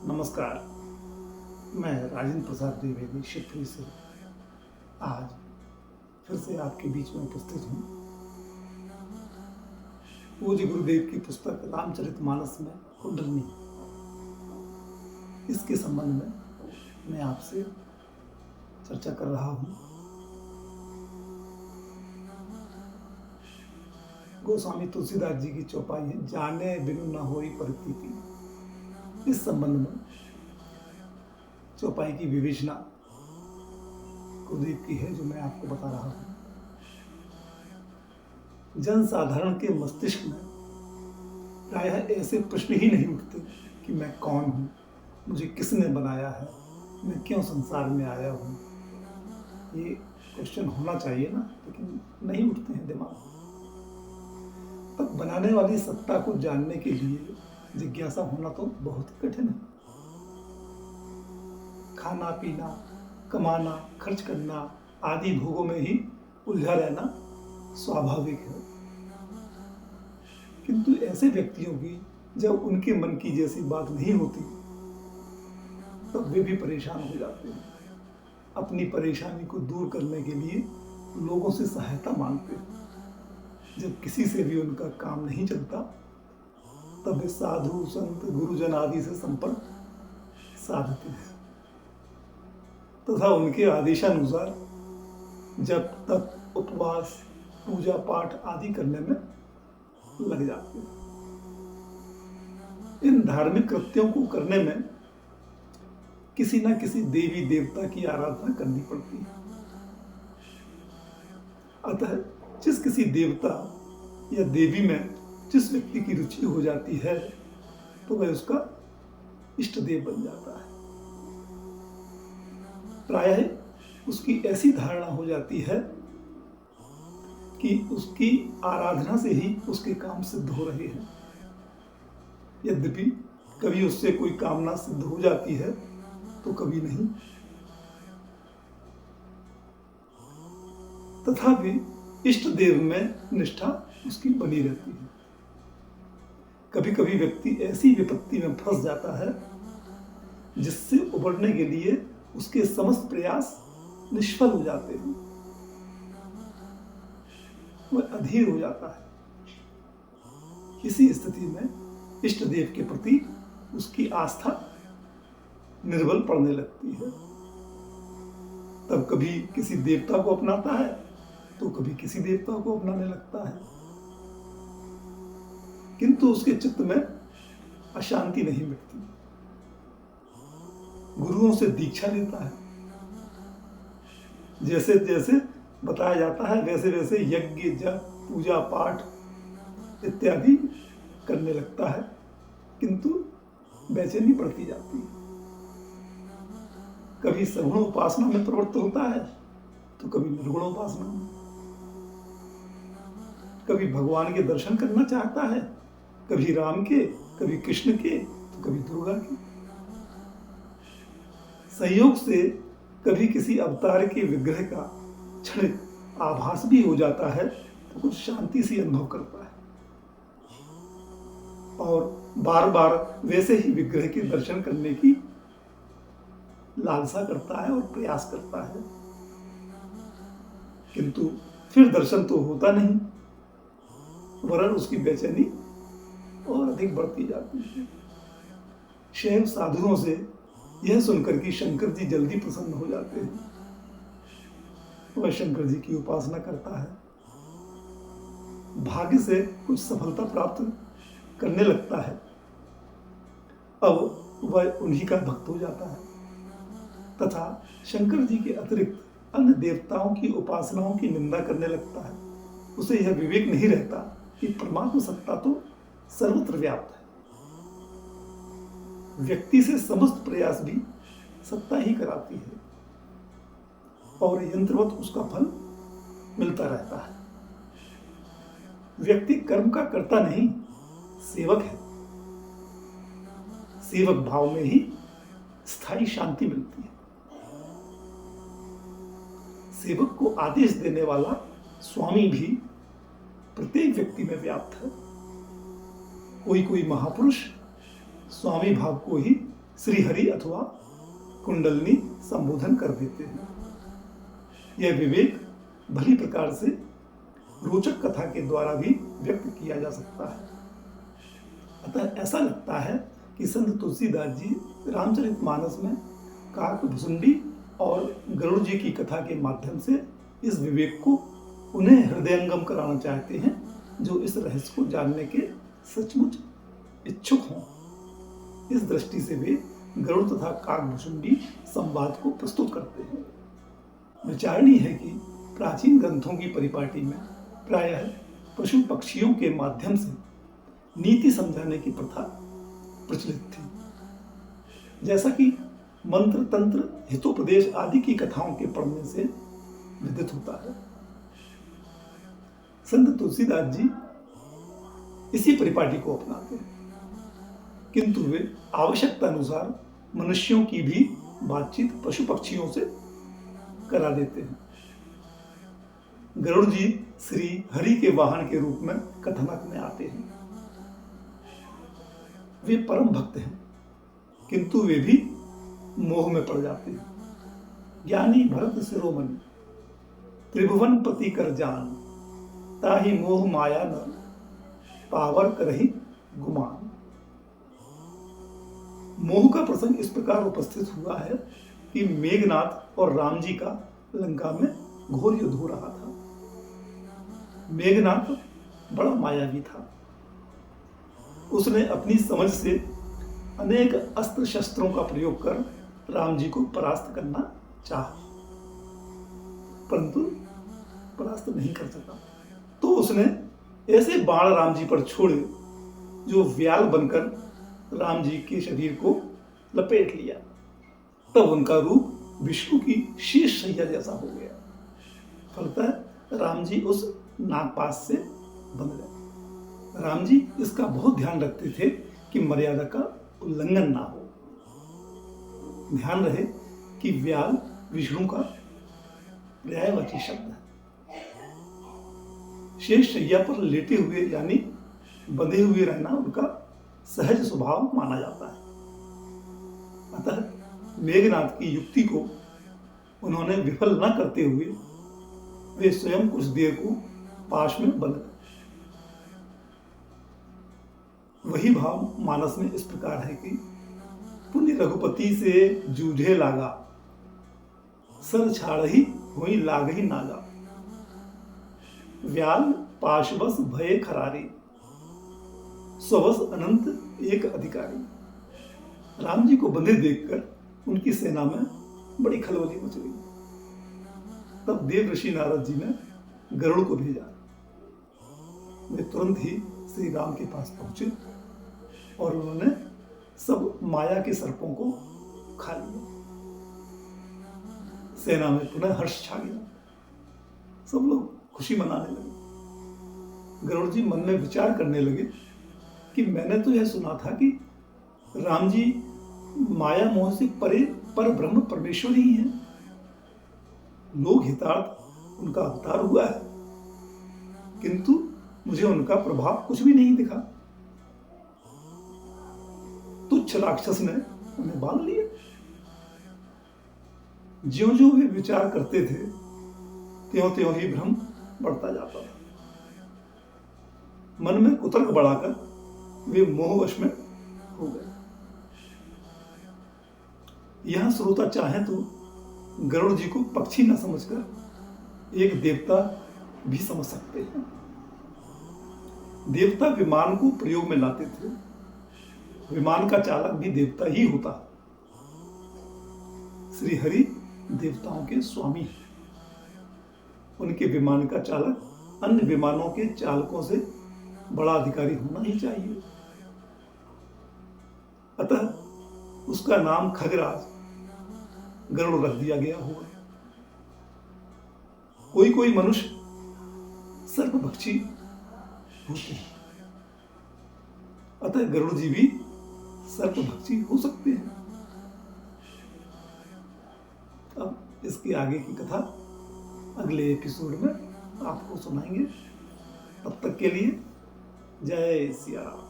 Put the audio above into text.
नमस्कार। मैं राजेंद्र प्रसाद द्विवेदी शिवपुरी से आज फिर से आपके बीच में उपस्थित हूँ। पूज्य गुरुदेव की पुस्तक रामचरितमानस में कुंडलिनी, इसके संबंध में मैं आपसे चर्चा कर रहा हूँ। गोस्वामी तुलसीदास जी की चौपाई है, जाने बिनु न होई परिस्थिति। इस संबंध में चौपाई की विवेचना गुरुदेव की है, जो मैं आपको बता रहा हूं। जन साधारण के मस्तिष्क में प्रायः ऐसे प्रश्न ही नहीं उठते कि मैं कौन हूं, मुझे किसने बनाया है, मैं क्यों संसार में आया हूं। ये क्वेश्चन होना चाहिए ना, लेकिन नहीं उठते हैं दिमाग। तब बनाने वाली सत्ता को जानने के लिए जिज्ञासा होना तो बहुत कठिन है। खाना पीना, कमाना, खर्च करना आदि भोगों में ही उलझा रहना स्वाभाविक है। किंतु ऐसे व्यक्तियों की जब उनके मन की जैसी बात नहीं होती, तब वे भी परेशान हो जाते हैं। अपनी परेशानी को दूर करने के लिए लोगों से सहायता मांगते हैं। जब किसी से भी उनका काम नहीं चलता, तब वे साधु, संत, गुरुजन आदि से संपर्क साधते हैं तथा उनके आदेशानुसार जब तक उपवास, पूजा पाठ आदि करने में लग जाते हैं। इन धार्मिक कृत्यों को करने में किसी न किसी देवी देवता की आराधना करनी पड़ती है। अतः जिस किसी देवता या देवी में जिस व्यक्ति की रुचि हो जाती है, तो वह उसका इष्ट देव बन जाता है। प्रायः उसकी ऐसी धारणा हो जाती है कि उसकी आराधना से ही उसके काम सिद्ध हो रहे हैं। यद्यपि कभी उससे कोई कामना सिद्ध हो जाती है तो कभी नहीं। तथापि इष्ट देव में निष्ठा उसकी बनी रहती है। कभी कभी व्यक्ति ऐसी विपत्ति में फंस जाता है जिससे उबरने के लिए उसके समस्त प्रयास निष्फल हो जाते हैं। वह अधीर हो जाता है। इसी स्थिति में इष्ट देव के प्रति उसकी आस्था निर्बल पड़ने लगती है। तब कभी किसी देवता को अपनाता है तो कभी किसी देवता को अपनाने लगता है, किंतु उसके चित्त में अशांति नहीं मिटती। गुरुओं से दीक्षा लेता है, जैसे जैसे बताया जाता है वैसे वैसे यज्ञ, जप, पूजा पाठ इत्यादि करने लगता है, किंतु बेचैनी बढ़ती जाती है। कभी सगुण उपासना में प्रवृत्त होता है तो कभी निर्गुण उपासना में। कभी भगवान के दर्शन करना चाहता है, कभी राम के, कभी कृष्ण के, तो कभी दुर्गा के। संयोग से कभी किसी अवतार के विग्रह का क्षणिक आभास भी हो जाता है तो कुछ शांति सी अनुभव करता है और बार बार वैसे ही विग्रह के दर्शन करने की लालसा करता है और प्रयास करता है, किंतु फिर दर्शन तो होता नहीं, वरन उसकी बेचैनी और अधिक बढ़ती जाती है। शैव साधुओं से यह सुनकर कि शंकर जी जल्दी प्रसन्न हो जाते हैं, वह शंकर जी की उपासना करता है। भाग्य से कुछ सफलता प्राप्त करने लगता है, अब वह उन्हीं का भक्त हो जाता है तथा शंकर जी के अतिरिक्त अन्य देवताओं की उपासनाओं की निंदा करने लगता है। उसे यह विवेक नहीं रहता कि परमात्मा सत्ता तो सर्वत्र व्याप्त है। व्यक्ति से समस्त प्रयास भी सत्ता ही कराती है और यंत्रवत उसका फल मिलता रहता है। व्यक्ति कर्म का कर्ता नहीं, सेवक है। सेवक भाव में ही स्थायी शांति मिलती है। सेवक को आदेश देने वाला स्वामी भी प्रत्येक व्यक्ति में व्याप्त है। कोई कोई महापुरुष स्वामी भाव को ही श्री हरि अथवा कुंडलनी संबोधन कर देते हैं। यह विवेक भली प्रकार से रोचक कथा के द्वारा भी व्यक्त किया जा सकता है। अतः ऐसा लगता है कि संत तुलसीदास जी रामचरितमानस में काकभुसुंडी और गरुड़ जी की कथा के माध्यम से इस विवेक को उन्हें हृदयंगम कराना चाहते हैं जो इस रहस्य को जानने के सचमुच इच्छुक हों। इस दृष्टि से वे गरुड़ तथा काकभुसुंडी संवाद को प्रस्तुत करते हैं। विचारणीय है कि प्राचीन ग्रंथों की परिपाटी में प्रायः पशु पक्षियों के माध्यम से नीति समझाने की प्रथा प्रचलित थी, जैसा कि मंत्र तंत्र हितोपदेश आदि की कथाओं के पढ़ने से विदित होता है। संत तुलसीदास जी इसी परिपाटी को अपनाते हैं, किंतु वे आवश्यकता अनुसार मनुष्यों की भी बातचीत पशु पक्षियों से करा देते हैं। गरुड़ जी श्री हरि के वाहन के रूप में कथानक में आते हैं। वे परम भक्त हैं, किंतु वे भी मोह में पड़ जाते हैं। ज्ञानी भरत शिरोमणि त्रिभुवन पति कर जान, ताहि मोह माया न पावर करहि गुमान। मोह का प्रसंग इस प्रकार उपस्थित हुआ है कि मेघनाथ और राम जी का लंका में घोर युद्ध हो रहा था। मेघनाथ बड़ा मायावी था। उसने अपनी समझ से अनेक अस्त्र शस्त्रों का प्रयोग कर राम जी को परास्त करना चाहा, परंतु परास्त नहीं कर सका। तो उसने ऐसे बाण राम जी पर छोड़े जो व्याल बनकर राम जी के शरीर को लपेट लिया। तब उनका रूप विष्णु की शीश शैया जैसा हो गया। फलतः राम जी उस नागपाश से बंध गए। राम जी इसका बहुत ध्यान रखते थे कि मर्यादा का उल्लंघन ना हो। ध्यान रहे कि व्याल विष्णु का पर्यायवाची शब्द है। शेष शैया पर लेटे हुए यानी बंधे हुए रहना उनका सहज स्वभाव माना जाता है। अतः मेघनाथ की युक्ति को उन्होंने विफल न करते हुए वे स्वयं कुछ देर को पाश में बंध गए। वही भाव मानस में इस प्रकार है कि पुण्य रघुपति से जूझे लागा, सर छाड़ही हुई लागही नागा। व्याल पाशवस भय खरारी, स्ववस अनंत एक अधिकारी। राम जी को बंधे देखकर उनकी सेना में बड़ी खलबली मच गई। तब देव ऋषि नारद जी ने गरुड़ को भेजा। वे तुरंत ही श्री राम के पास पहुंचे और उन्होंने सब माया के सर्पों को खा लिया। सेना में पुनः हर्ष छा गया। सब लोग खुशी मनाने लगे। गरुड़ जी मन में विचार करने लगे कि मैंने तो यह सुना था कि राम जी माया मोह से परे पर ब्रह्म परमेश्वर ही हैं। लोक हितार्थ उनका अवतार हुआ है, किंतु मुझे उनका प्रभाव कुछ भी नहीं दिखा। तुच्छ राक्षस ने उन्हें बांध लिया। ज्यों ज्यों वे विचार करते थे त्यों त्यों ही भ्रम बढ़ता जाता था। मन में कुतर्क बढ़ाकर वे मोहवश में हो गए। यहां श्रोता चाहे तो गरुड़ जी को पक्षी न समझकर एक देवता भी समझ सकते हैं। देवता विमान को प्रयोग में लाते थे। विमान का चालक भी देवता ही होता। श्री हरि देवताओं के स्वामी हैं। उनके विमान का चालक अन्य विमानों के चालकों से बड़ा अधिकारी होना ही चाहिए। अतः उसका नाम खगराज गरुड़ रख दिया गया होगा। कोई कोई मनुष्य सर्पभक्षी होते हैं, अतः गरुड़ जी भी सर्पभक्षी हो सकते हैं। अब इसके आगे की कथा अगले एपिसोड में आपको सुनाएंगे। तब तक के लिए जय सिया राम।